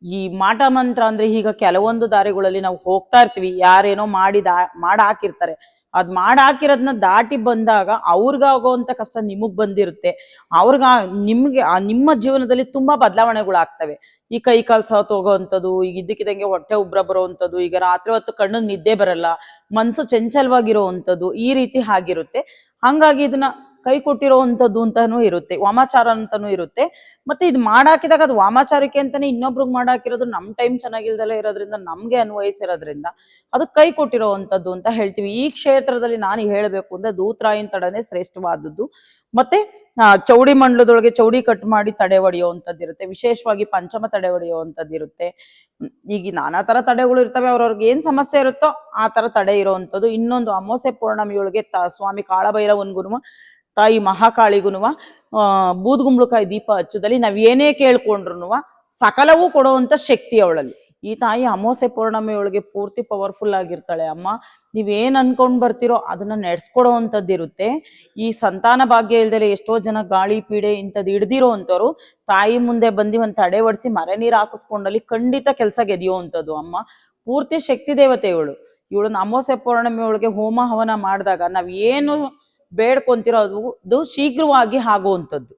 ಈ ಮಾಟ ಮಂತ್ರ ಅಂದ್ರೆ ಈಗ ಕೆಲವೊಂದು ದಾರಿಗಳಲ್ಲಿ ನಾವು ಹೋಗ್ತಾ ಇರ್ತೀವಿ, ಯಾರೇನೋ ಮಾಡ್ ಹಾಕಿರ್ತಾರೆ, ಅದ್ ಹಾಕಿರೋದನ್ನ ದಾಟಿ ಬಂದಾಗ ಅವ್ರಿಗಾಗುವಂತ ಕಷ್ಟ ನಿಮಗ್ ಬಂದಿರುತ್ತೆ. ಅವ್ರಿಗ ನಿಮ್ಗೆ ನಿಮ್ಮ ಜೀವನದಲ್ಲಿ ತುಂಬಾ ಬದಲಾವಣೆಗಳಾಗ್ತವೆ. ಈ ಕೈ ಕಾಲು ಸೌತ್ ಹೋಗೋವಂಥದ್ದು, ಈಗ ಇದ್ದಕ್ಕಿದ್ದಂಗೆ ಹೊಟ್ಟೆ ಉಬ್ರ ಬರುವಂಥದ್ದು, ಈಗ ರಾತ್ರಿ ಹೊತ್ತು ಕಣ್ಣಿಗೆ ನಿದ್ದೆ ಬರಲ್ಲ, ಮನ್ಸು ಚಂಚಲವಾಗಿರುವಂಥದ್ದು, ಈ ರೀತಿ ಆಗಿರುತ್ತೆ. ಹಂಗಾಗಿ ಇದನ್ನ ಕೈ ಕೊಟ್ಟಿರುವಂಥದ್ದು ಅಂತಾನೂ ಇರುತ್ತೆ, ವಾಮಾಚಾರ ಅಂತಾನೂ ಇರುತ್ತೆ. ಮತ್ತೆ ಇದು ಮಾಡಾಕಿದಾಗ ಅದು ವಾಮಾಚಾರಕ್ಕೆ ಅಂತಾನೆ ಇನ್ನೊಬ್ರಿಗೆ ಮಾಡಾಕಿರೋದು ನಮ್ ಟೈಮ್ ಚೆನ್ನಾಗಿಲ್ದಲೇ ಇರೋದ್ರಿಂದ, ನಮ್ಗೆ ಅನ್ವಯಿಸಿರೋದ್ರಿಂದ ಅದು ಕೈ ಕೊಟ್ಟಿರೋವಂಥದ್ದು ಅಂತ ಹೇಳ್ತೀವಿ. ಈ ಕ್ಷೇತ್ರದಲ್ಲಿ ನಾನು ಹೇಳಬೇಕು ಅಂದ್ರೆ ದೂತ್ರಾಯನ್ ತಡನೆ ಶ್ರೇಷ್ಠವಾದದ್ದು. ಮತ್ತೆ ಚೌಡಿ ಮಂಡಲದೊಳಗೆ ಚೌಡಿ ಕಟ್ ಮಾಡಿ ತಡೆ ಹೊಡೆಯುವಂಥದ್ದು ಇರುತ್ತೆ, ವಿಶೇಷವಾಗಿ ಪಂಚಮ ತಡೆ ಹೊಡೆಯುವಂಥದ್ದು ಇರುತ್ತೆ. ಈಗ ನಾನಾ ತರ ತಡೆಗಳು ಇರ್ತವೆ, ಅವ್ರವ್ರಿಗೆ ಏನ್ ಸಮಸ್ಯೆ ಇರುತ್ತೋ ಆ ತರ ತಡೆ ಇರುವಂಥದ್ದು. ಇನ್ನೊಂದು ಅಮಾವಾಸ್ಯೆ ಪೌರ್ಣಮಿಯೊಳಗೆ ಸ್ವಾಮಿ ಕಾಳಭೈರವನ್ಗುನುವ ತಾಯಿ ಮಹಾಕಾಳಿಗುನುವ ಬೂದ್ಗುಂಬಳಕಾಯಿ ದೀಪ ಹಚ್ಚದಲ್ಲಿ ನಾವ್ ಏನೇ ಕೇಳ್ಕೊಂಡ್ರು ಸಕಲವೂ ಕೊಡುವಂತ ಶಕ್ತಿ ಅವಳಲ್ಲಿ. ಈ ತಾಯಿ ಅಮಾವಾಸ್ಯೆ ಪೌರ್ಣಮಿಯೊಳಗೆ ಪೂರ್ತಿ ಪವರ್ಫುಲ್ ಆಗಿರ್ತಾಳೆ. ಅಮ್ಮ ನೀವೇನ್ ಅನ್ಕೊಂಡ್ ಬರ್ತಿರೋ ಅದನ್ನ ನಡೆಸ್ಕೊಡೋವಂಥದ್ದು ಇರುತ್ತೆ. ಈ ಸಂತಾನ ಭಾಗ್ಯ ಇಲ್ದರೆ ಎಷ್ಟೋ ಜನ ಗಾಳಿ ಪೀಡೆ ಇಂಥದ್ದು ಹಿಡ್ದಿರೋ ಅಂತವ್ರು ತಾಯಿ ಮುಂದೆ ಬಂದು ಒಂದ್ ತಡೆ ಒಡಿಸಿ ಮರೆ ನೀರು ಹಾಕಿಸ್ಕೊಂಡಲ್ಲಿ ಖಂಡಿತ ಕೆಲಸ ಗೆದಿಯುವಂಥದ್ದು. ಅಮ್ಮ ಪೂರ್ತಿ ಶಕ್ತಿ ದೇವತೆ ಇವಳು. ಇವಳನ್ನ ಅಮಾವಾಸ್ಯೆ ಪೌರ್ಣಮಿಯೊಳಗೆ ಹೋಮ ಹವನ ಮಾಡಿದಾಗ ನಾವ್ ಏನು ಬೇಡ್ಕೊಂತಿರೋ ಅದು ಶೀಘ್ರವಾಗಿ ಆಗುವಂಥದ್ದು.